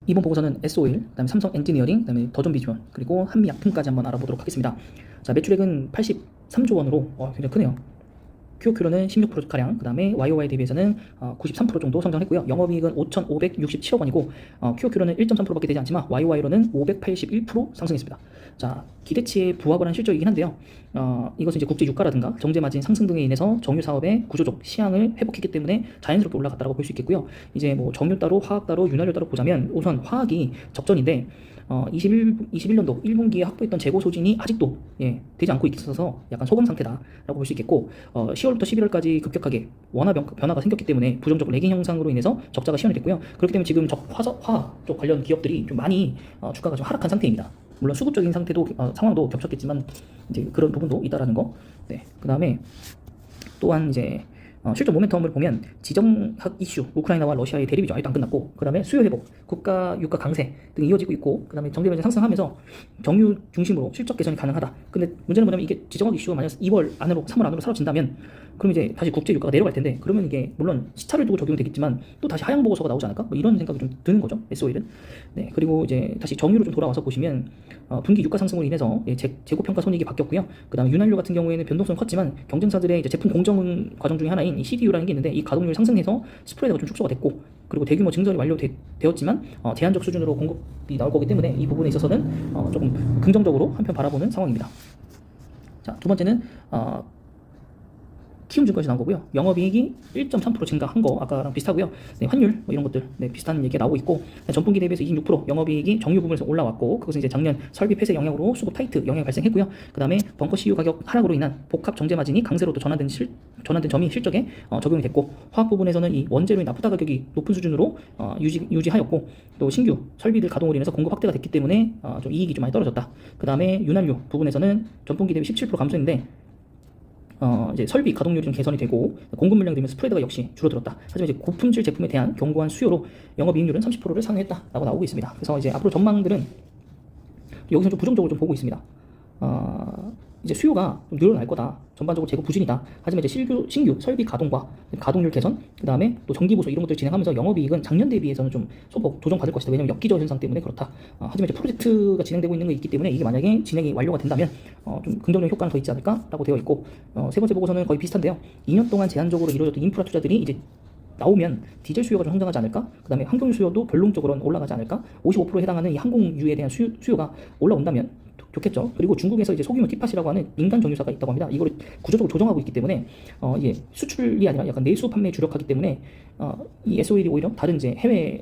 이번 보고서는 S-오일, 그다음에 삼성 엔지니어링, 그다음에 더존 비주얼, 그리고 한미약품까지 한번 알아보도록 하겠습니다. 자, 매출액은 83조 원으로 굉장히 크네요. QOQ로는 16%가량, 그 다음에 YOY 대비해서는 93% 정도 성장했고요. 영업이익은 5,567억 원이고, QOQ로는 1.3%밖에 되지 않지만 YOY로는 581% 상승했습니다. 자, 기대치에 부합을 한 실적이긴 한데요. 이것은 이제 국제 유가라든가 정제 마진 상승 등에 인해서 정유 사업의 구조적 시향을 회복했기 때문에 자연스럽게 올라갔다고 볼 수 있겠고요. 이제 뭐 정유 따로, 화학 따로, 윤활유 따로 보자면 우선 화학이 적전인데 21년도 1분기에 확보했던 재고 소진이 아직도 되지 않고 있어서 약간 소금 상태다라고 볼 수 있겠고, 10월부터 11월까지 급격하게 원화 변화가 생겼기 때문에 부정적 레깅 현상으로 인해서 적자가 시현이 됐고요. 그렇기 때문에 지금 화학 쪽 관련 기업들이 좀 많이 주가가 좀 하락한 상태입니다. 물론 수급적인 상태도 상황도 겹쳤겠지만 이제 그런 부분도 있다라는 거. 네. 그다음에 또한 이제 실적 모멘텀을 보면 지정학 이슈, 우크라이나와 러시아의 대립이 아직도 안 끝났고, 그 다음에 수요 회복, 국가 유가 강세 등이 이어지고 있고, 그 다음에 정제면이 상승하면서 정유 중심으로 실적 개선이 가능하다. 근데 문제는 뭐냐면 이게 지정학 이슈가 만약 2월 안으로 3월 안으로 사라진다면 그럼 이제 다시 국제 유가가 내려갈 텐데, 그러면 이게 물론 시차를 두고 적용되겠지만 또 다시 하향 보고서가 나오지 않을까? 뭐 이런 생각이 좀 드는 거죠, S-오일은. 네. 그리고 이제 다시 정유로 좀 돌아와서 보시면 분기 유가 상승으로 인해서 재고 평가 손익이 바뀌었고요. 그 다음에 윤활유 같은 경우에는 변동성이 컸지만 경쟁사들의 이제 제품 공정 과정 중에 하나인 이 CDU라는 게 있는데, 이 가동률이 상승해서 스프레드가 좀 축소가 됐고, 그리고 대규모 증설이 완료되었지만 제한적 수준으로 공급이 나올 거기 때문에 이 부분에 있어서는 조금 긍정적으로 한편 바라보는 상황입니다. 자, 두 번째는 키움증권에서 나온 거고요. 영업이익이 1.3% 증가한 거 아까랑 비슷하고요. 네, 환율 뭐 이런 것들 비슷한 얘기가 나오고 있고, 전분기 대비해서 26% 영업이익이 정유 부분에서 올라왔고, 그것은 이제 작년 설비 폐쇄 영향으로 수급 타이트 영향이 발생했고요. 그 다음에 벙커 CU 가격 하락으로 인한 복합 정제 마진이 강세로 또 전환된 점이 실적에 적용이 됐고, 화학 부분에서는 이 원재료인 나프타 가격이 높은 수준으로 유지하였고, 또 신규 설비들 가동으로 인해서 공급 확대가 됐기 때문에 좀 이익이 좀 많이 떨어졌다. 그 다음에 윤활유 부분에서는 전분기 대비 17% 감소했는데 이제 설비 가동률이 좀 개선이 되고 공급 물량이 되면 스프레드가 역시 줄어들었다. 하지만 이제 고품질 제품에 대한 견고한 수요로 영업이익률은 30%를 상회했다라고 나오고 있습니다. 그래서 이제 앞으로 전망들은 여기서 좀 부정적으로 좀 보고 있습니다. 이제 수요가 좀 늘어날 거다. 전반적으로 재고 부진이다. 하지만 이제 신규 설비 가동과 가동률 개선, 그 다음에 또 정기 보수 이런 것들 진행하면서 영업이익은 작년 대비해서는 좀 소폭 조정받을 것이다. 왜냐면 역기저 현상 때문에 그렇다. 하지만 이제 프로젝트가 진행되고 있는 게 있기 때문에 이게 만약에 진행이 완료가 된다면 좀 긍정적 효과는 더 있지 않을까라고 되어 있고, 세 번째 보고서는 거의 비슷한데요. 2년 동안 제한적으로 이루어졌던 인프라 투자들이 이제 나오면 디젤 수요가 좀 성장하지 않을까? 그 다음에 항공유 수요도 변동적으로는 올라가지 않을까? 55%에 해당하는 이 항공유에 대한 수요가 올라온다면 좋겠죠. 그리고 중국에서 이제 소규모 티팟이라고 하는 민간 정유사가 있다고 합니다. 이걸 구조적으로 조정하고 있기 때문에 이게 수출이 아니라 약간 내수 판매에 주력하기 때문에 이 S-오일이 오히려 다른 이제 해외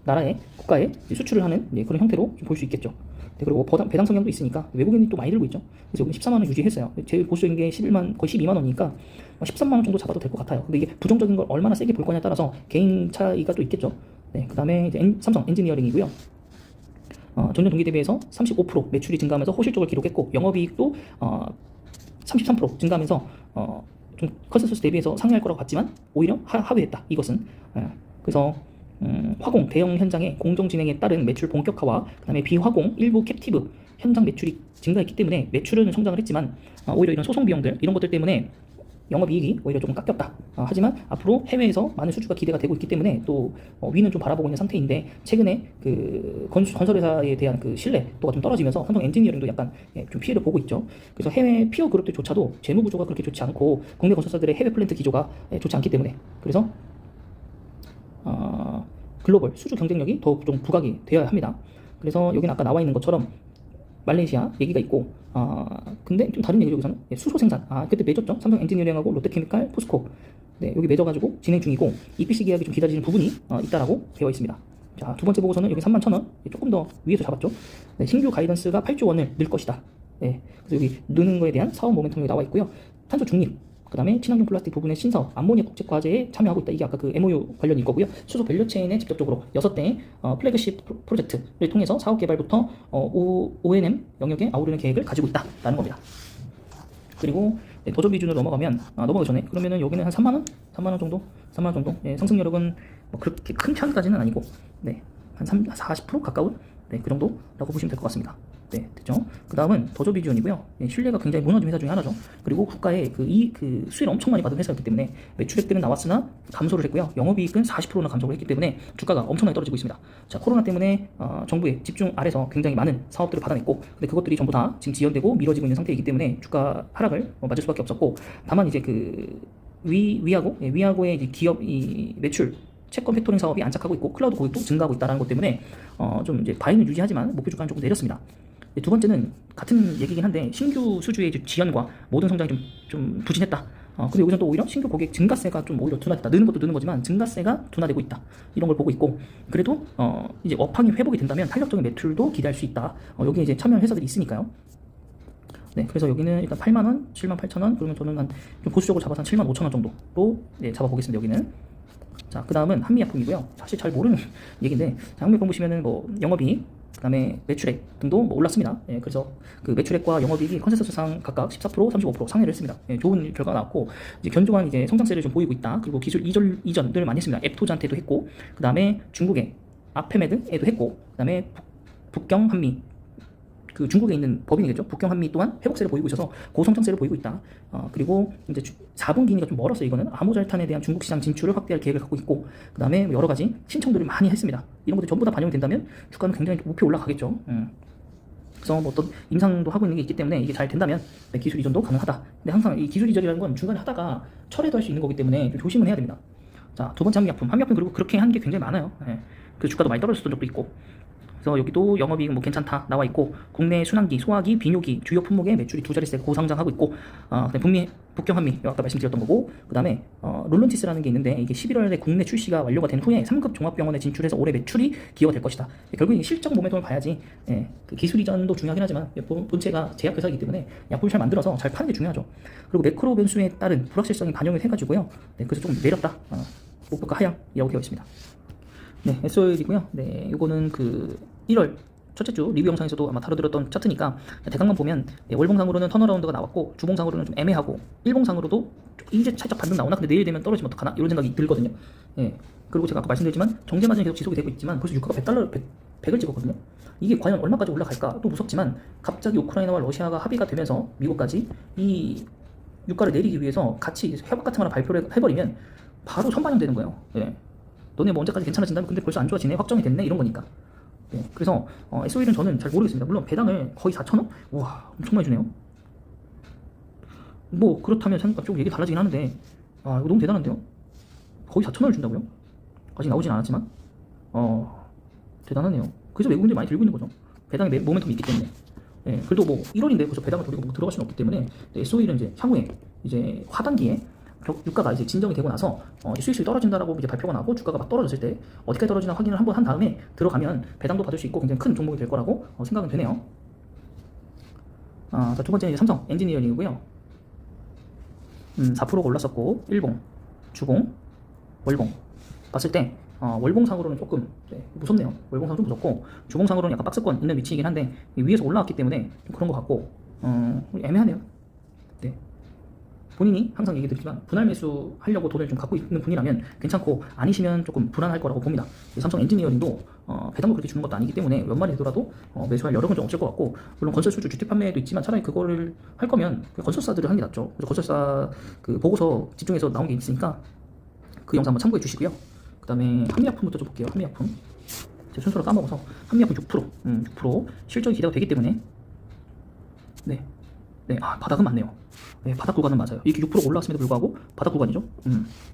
나라의 국가에 수출을 하는 그런 형태로 볼 수 있겠죠. 네, 그리고 배당 성향도 있으니까 외국인이 또 많이 들고 있죠. 그래서 여기 14만 원 유지했어요. 제일 보수적인 게 11만, 거의 12만 원이니까 13만 원 정도 잡아도 될 것 같아요. 근데 이게 부정적인 걸 얼마나 세게 볼 거냐에 따라서 개인 차이가 또 있겠죠. 네, 그 다음에 이제 삼성 엔지니어링이고요. 전년 동기 대비해서 35% 매출이 증가하면서 호실적을 기록했고, 영업이익도 33% 증가하면서 좀 컨센서스 대비해서 상회할 거라고 봤지만 오히려 하회했다. 이것은 그래서 화공 대형 현장의 공정 진행에 따른 매출 본격화와 그 다음에 비화공 일부 캡티브 현장 매출이 증가했기 때문에 매출은 성장을 했지만 오히려 이런 소송 비용들 이런 것들 때문에 영업이익이 오히려 조금 깎였다. 하지만 앞으로 해외에서 많은 수주가 기대가 되고 있기 때문에 또 위는 좀 바라보고 있는 상태인데, 최근에 그 건설회사에 대한 그 신뢰도가 좀 떨어지면서 삼성 엔지니어링도 약간 좀 피해를 보고 있죠. 그래서 해외 피어 그룹들조차도 재무 구조가 그렇게 좋지 않고 국내 건설사들의 해외 플랜트 기조가 좋지 않기 때문에, 그래서 글로벌 수주 경쟁력이 더욱 좀 부각이 되어야 합니다. 그래서 여기는 아까 나와 있는 것처럼 말레이시아 얘기가 있고, 근데 좀 다른 얘기죠. 여기서는 수소 생산, 그때 맺었죠. 삼성 엔지니어링하고 롯데케미칼, 포스코, 네, 여기 맺어가지고 진행 중이고 EPC 계약이 좀 기다리는 부분이 있다라고 되어 있습니다. 자, 두 번째 보고서는 여기 31,000원, 조금 더 위에서 잡았죠. 네, 신규 가이던스가 8조 원을 늘 것이다. 네, 그래서 여기 느는 거에 대한 사업 모멘텀이 나와 있고요. 탄소 중립, 그 다음에 친환경 플라스틱 부분의 신사업, 암모니아 국제 과제에 참여하고 있다. 이게 아까 그 MOU 관련이 있거고요. 수소 밸류체인에 직접적으로 6대의 플래그십 프로젝트를 통해서 사업 개발부터 O&M 영역에 아우르는 계획을 가지고 있다라는 겁니다. 그리고 도전 기준으로 넘어가면 넘어가기 전에 그러면은 여기는 한 3만 원? 3만 원 정도? 3만 원 정도? 네, 상승 여력은 뭐 그렇게 큰 편까지는 아니고, 네, 한 40% 가까운 그 정도라고 보시면 될 것 같습니다. 네, 됐죠? 그 다음은 더조비주언이고요. 네, 신뢰가 굉장히 무너진 회사 중에 하나죠. 그리고 국가의 그 수혜를 엄청 많이 받은 회사였기 때문에 매출액들은 나왔으나 감소를 했고요. 영업이익은 40%나 감소를 했기 때문에 주가가 엄청나게 떨어지고 있습니다. 자, 코로나 때문에 정부의 집중 아래서 굉장히 많은 사업들을 받아냈고, 근데 그것들이 전부 다 지금 지연되고 미뤄지고 있는 상태이기 때문에 주가 하락을 맞을 수밖에 없었고, 다만 이제 그 위하고의 이제 기업 이 매출 채권 팩토링 사업이 안착하고 있고 클라우드 고객도 증가하고 있다는 것 때문에 좀 이제 바이는 유지하지만 목표 주가는 조금 내렸습니다. 두 번째는 같은 얘기긴 한데 신규 수주의 지연과 모든 성장이 좀 부진했다. 근데 여기서 또 오히려 신규 고객 증가세가 좀 오히려 둔화됐다. 느는 것도 느는 거지만 증가세가 둔화되고 있다. 이런 걸 보고 있고, 그래도 이제 업황이 회복이 된다면 탄력적인 매출도 기대할 수 있다. 여기에 이제 참여한 회사들이 있으니까요. 네, 그래서 여기는 일단 8만원, 78,000원, 그러면 저는 한 좀 보수적으로 잡아서 한 75,000원 정도로 네, 잡아보겠습니다. 여기는. 자, 그 다음은 한미약품이고요. 사실 잘 모르는 얘기인데, 한미약품 보시면은 뭐 영업이익, 그 다음에 매출액 등도 뭐 올랐습니다. 예, 그래서 그 매출액과 영업이익이 컨센서스상 각각 14%, 35% 상회를 했습니다. 예, 좋은 결과가 나왔고, 이제 견조한 이제 성장세를 좀 보이고 있다. 그리고 기술 이전을 많이 했습니다. 앱토즈한테도 했고, 그 다음에 중국의 아페메드에도 했고, 그 다음에 북경 한미, 그 중국에 있는 법인이겠죠. 북경 한미 또한 회복세를 보이고 있어서 고성장세를 보이고 있다. 그리고 이제 4분기니까 좀 멀었어요. 이거는 아모잘탄에 대한 중국 시장 진출을 확대할 계획을 갖고 있고, 그 다음에 여러 가지 신청들을 많이 했습니다. 이런 것들 전부 다 반영이 된다면 주가는 굉장히 높이 올라가겠죠. 그래서 뭐 어떤 임상도 하고 있는 게 있기 때문에 이게 잘 된다면 네, 기술 이전도 가능하다. 근데 항상 이 기술 이전이라는 건 중간에 하다가 철회도 할 수 있는 거기 때문에 좀 조심은 해야 됩니다. 자, 두 번째 한미약품 그리고 그렇게 한 게 굉장히 많아요. 예. 그 주가도 많이 떨어졌던 적도 있고. 그래서 여기도 영업이익 뭐 괜찮다 나와 있고, 국내 순환기, 소화기, 비뇨기 주요 품목의 매출이 두 자릿수 고상장하고 있고, 그다음에 북경 한미 아까 말씀드렸던 거고, 그다음에 롤론티스라는 게 있는데 이게 11월에 국내 출시가 완료가 된 후에 3급 종합병원에 진출해서 올해 매출이 기여가 될 것이다. 결국에 실적 모멘텀을 봐야지. 예, 그 기술 이전도 중요하긴 하지만 본체가 제약회사이기 때문에 약품을 잘 만들어서 잘 파는 게 중요하죠. 그리고 매크로 변수에 따른 불확실성이 반영이 해가지고요. 네, 그래서 좀 내렸다. 목표가 하향이라고 되어 있습니다. 네, SOL이고요. 네, 이거는 그 1월 첫째 주 리뷰 영상에서도 아마 다뤄드렸던 차트니까 대강만 보면, 네, 월봉상으로는 턴어라운드가 나왔고 주봉상으로는 좀 애매하고, 일봉상으로도 이제 살짝 반등 나오나? 근데 내일 되면 떨어지면 어떡하나? 이런 생각이 들거든요. 예. 그리고 제가 아까 말씀드렸지만 정제마진이 계속 지속이 되고 있지만 벌써 유가가 100을 찍었거든요. 이게 과연 얼마까지 올라갈까? 또 무섭지만 갑자기 우크라이나와 러시아가 합의가 되면서 미국까지 이 유가를 내리기 위해서 같이 협약 같은 거나 발표를 해버리면 바로 선반영되는 거예요. 예. 너네 뭐 언제까지 괜찮아진다면 근데 벌써 안 좋아지네, 확정이 됐네, 이런 거니까. 네, 그래서 SOE는 저는 잘 모르겠습니다. 물론 배당을 거의 4,000원? 우와, 엄청 많이 주네요. 뭐 그렇다면 좀 얘기 달라지긴 하는데, 이거 너무 대단한데요? 거의 4,000원을 준다고요? 아직 나오진 않았지만 대단하네요. 그래서 외국인들이 많이 들고 있는 거죠. 배당의 모멘텀이 있기 때문에. 예, 그래도 뭐 1월인데 벌써 배당을 돌리고 뭐 들어갈 수는 없기 때문에, 네, SOE는 이제 향후에 이제 하반기에 유가가 이제 진정이 되고 나서 수익률이 떨어진다라고 이제 발표가 나고 주가가 막 떨어졌을 때 어디까지 떨어지나 확인을 한번 한 다음에 들어가면 배당도 받을 수 있고 굉장히 큰 종목이 될 거라고 생각은 되네요. 자, 두 번째는 이제 삼성 엔지니어링이고요. 4%가 올랐었고, 일봉, 주봉, 월봉 봤을 때 월봉상으로는 조금 무섭네요. 월봉상 좀 무섭고, 주봉상으로는 약간 박스권 있는 위치이긴 한데 위에서 올라왔기 때문에 좀 그런 것 같고, 애매하네요. 네. 본인이 항상 얘기 드리지만 분할 매수 하려고 돈을 좀 갖고 있는 분이라면 괜찮고, 아니시면 조금 불안할 거라고 봅니다. 삼성 엔지니어링도 배당도 그렇게 주는 것도 아니기 때문에 연말이 되더라도 매수할 여력은 좀 없을 것 같고, 물론 건설 수주 주택 판매도 있지만 차라리 그거를 할 거면 건설사들을 하는 게 낫죠. 그래서 건설사 그 보고서 집중해서 나온 게 있으니까 그 영상 한번 참고해 주시고요. 그 다음에 한미약품부터 좀 볼게요. 한미약품 제 순서를 까먹어서. 한미약품 6% 실적이 기대가 되기 때문에 네, 바닥은 맞네요. 네, 바닥 구간은 맞아요. 이게 6% 올라왔음에도 불구하고 바닥 구간이죠.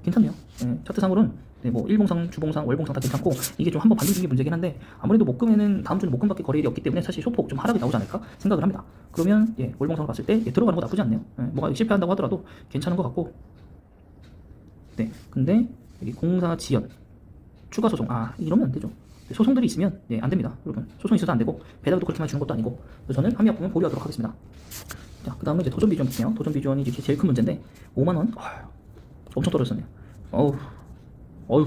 괜찮네요. 네, 차트상으로는 뭐 일봉상, 주봉상, 월봉상 다 괜찮고, 이게 좀 한번 반등된 게 문제긴 한데 아무래도 목금에는 다음 주는 목금밖에 거래일이 없기 때문에 사실 소폭 좀 하락이 나오지 않을까 생각을 합니다. 그러면 월봉상으로 봤을 때 들어가는 거 나쁘지 않네요. 뭐가 실패한다고 하더라도 괜찮은 것 같고. 네, 근데 여기 공사 지연 추가 소송, 이러면 안 되죠. 소송들이 있으면 안 됩니다. 여러분, 소송이 있어도 안 되고 배당도 그렇게만 주는 것도 아니고, 그래서 저는 한미약품은 보류하도록 하겠습니다. 자, 그 다음은 이제 도전 비주얼 볼게요. 도전 비주얼이 이제 제일 큰 문제인데 5만원? 엄청 떨어졌네요. 어휴,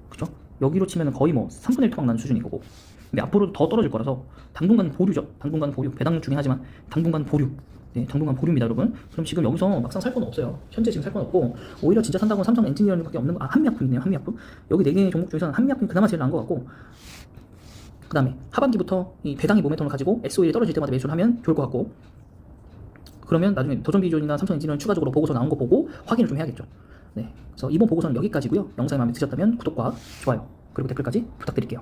그죠? 여기로 치면 거의 뭐 3분의 1 토막 나는 수준이 거고, 근데 앞으로 더 떨어질 거라서 당분간 보류죠. 당분간 보류. 배당은 중요하지만 당분간 보류. 네, 당분간 보류입니다, 여러분. 그럼 지금 여기서 막상 살 건 없어요. 현재 지금 살 건 없고, 오히려 진짜 산다고 삼성 엔지니어링밖에 없는 거. 한미약품 있네요. 한미약품. 여기 4개 종목 중에서는 한미약품이 그나마 제일 나은 것 같고, 그 다음에 하반기부터 이 배당의 모멘텀을 가지고 SOE를 떨어질 때마다 매수를 하면 좋을 것 같고, 그러면 나중에 도전비전이나 삼성엔진은 추가적으로 보고서 나온 거 보고 확인을 좀 해야겠죠. 네, 그래서 이번 보고서는 여기까지고요. 영상이 마음에 드셨다면 구독과 좋아요 그리고 댓글까지 부탁드릴게요.